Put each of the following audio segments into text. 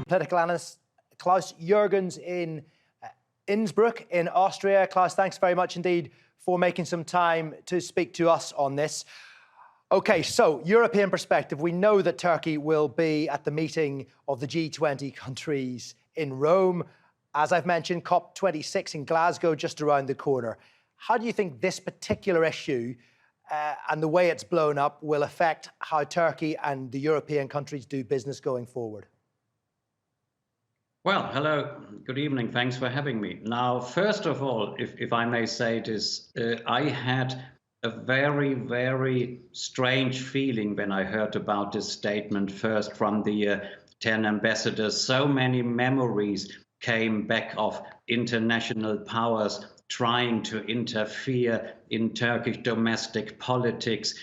political analyst Klaus Jurgens in Innsbruck in Austria. Klaus, thanks very much indeed for making some time to speak to us on this. OK, so European perspective, we know that Turkey will be at the meeting of the G20 countries in Rome. As I've mentioned, COP26 in Glasgow just around the corner. How do you think this particular issue and the way it's blown up will affect how Turkey and the European countries do business going forward? Well, hello, good evening. Thanks for having me. Now, first of all, if I may say this, I had a very, very strange feeling when I heard about this statement first from the 10 ambassadors. So many memories came back of international powers trying to interfere in Turkish domestic politics.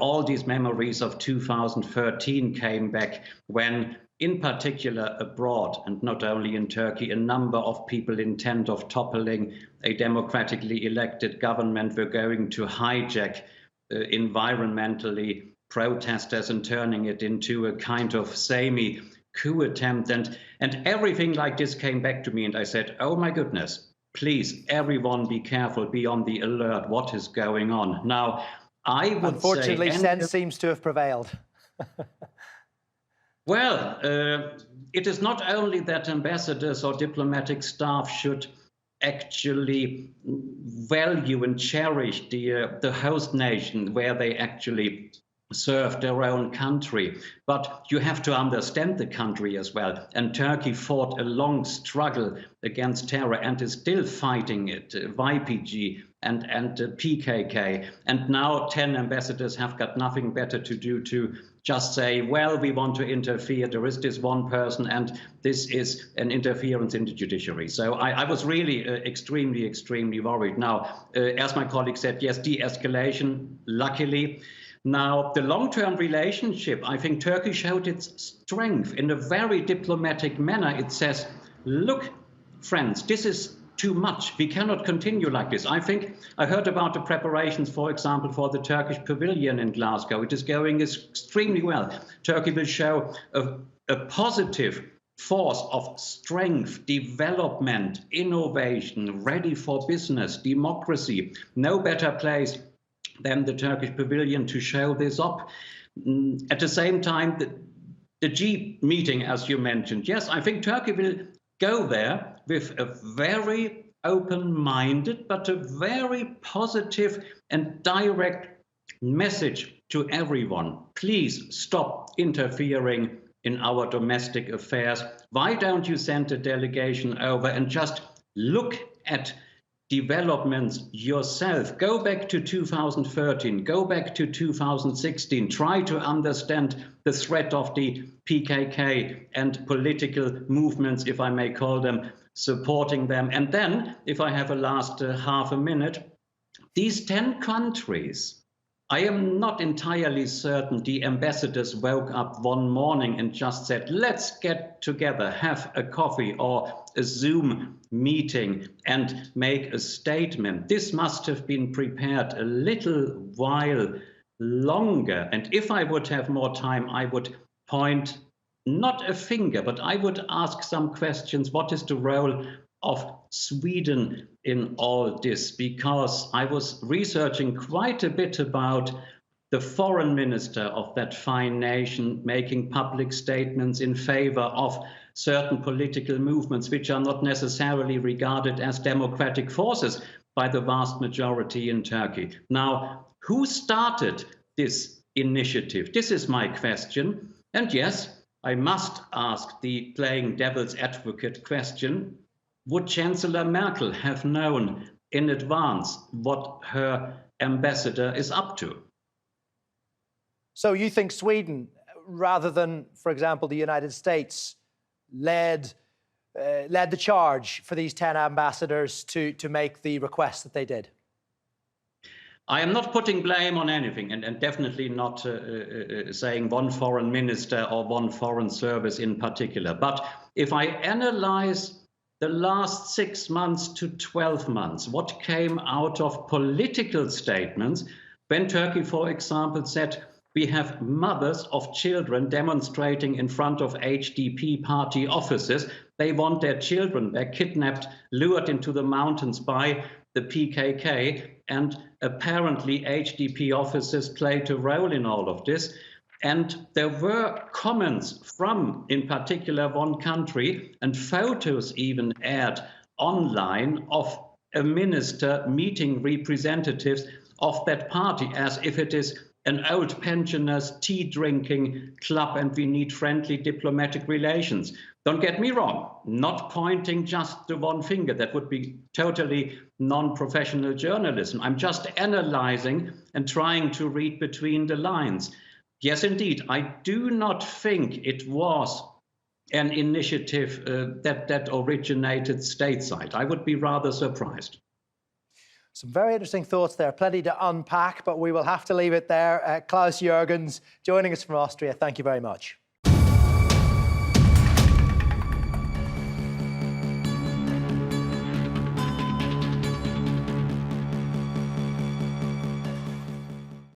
All these memories of 2013 came back when, in particular abroad, and not only in Turkey, a number of people intent of toppling a democratically elected government were going to hijack environmentally protesters and turning it into a kind of semi-coup attempt. And everything like this came back to me, and I said, oh my goodness, please, everyone be careful, be on the alert, what is going on? Now, I would Unfortunately, sense seems to have prevailed. Well, it is not only that ambassadors or diplomatic staff should actually value and cherish the host nation where they actually serve their own country, but you have to understand the country as well. And Turkey fought a long struggle against terror and is still fighting it, YPG and PKK. And now 10 ambassadors have got nothing better to do to just say, well, we want to interfere. There is this one person, and this is an interference in the judiciary. So I was really extremely, extremely worried. Now, as my colleague said, yes, de-escalation, luckily. Now, the long-term relationship, I think Turkey showed its strength in a very diplomatic manner. It says, look, friends, this is too much. We cannot continue like this. I think I heard about the preparations, for example, for the Turkish pavilion in Glasgow. It is going extremely well. Turkey will show a positive force of strength, development, innovation, ready for business, democracy. No better place than the Turkish pavilion to show this up. At the same time, the G meeting, as you mentioned, yes, I think Turkey will go there with a very open-minded, but a very positive and direct message to everyone. Please stop interfering in our domestic affairs. Why don't you send a delegation over and just look at developments yourself? Go back to 2013, go back to 2016, try to understand the threat of the PKK and political movements, if I may call them, supporting them. And then, if I have a last half a minute, these 10 countries, I am not entirely certain the ambassadors woke up one morning and just said, let's get together, have a coffee or a Zoom meeting and make a statement. This must have been prepared a little while longer. And if I would have more time, I would point not a finger, but I would ask some questions. What is the role of Sweden in all this? Because I was researching quite a bit about the foreign minister of that fine nation making public statements in favor of certain political movements which are not necessarily regarded as democratic forces by the vast majority in Turkey. Now, who started this initiative? This is my question. And yes, I must ask the playing devil's advocate question. Would Chancellor Merkel have known in advance what her ambassador is up to? So you think Sweden, rather than, for example, the United States, led the charge for these 10 ambassadors to make the request that they did? I am not putting blame on anything, and definitely not saying one foreign minister or one foreign service in particular. But if I analyze the last 6 months to 12 months, what came out of political statements when Turkey, for example, said We have mothers of children demonstrating in front of HDP party offices. They want their children. They're kidnapped, lured into the mountains by the PKK. And apparently HDP officers played a role in all of this. And there were comments from, in particular, one country, and photos even aired online of a minister meeting representatives of that party as if it is an old pensioners' tea-drinking club and we need friendly diplomatic relations. Don't get me wrong, not pointing just to one finger. That would be totally non-professional journalism. I'm just analyzing and trying to read between the lines. Yes, indeed, I do not think it was an initiative that originated stateside. I would be rather surprised. Some very interesting thoughts there, plenty to unpack, but we will have to leave it there. Klaus Jurgens joining us from Austria. Thank you very much.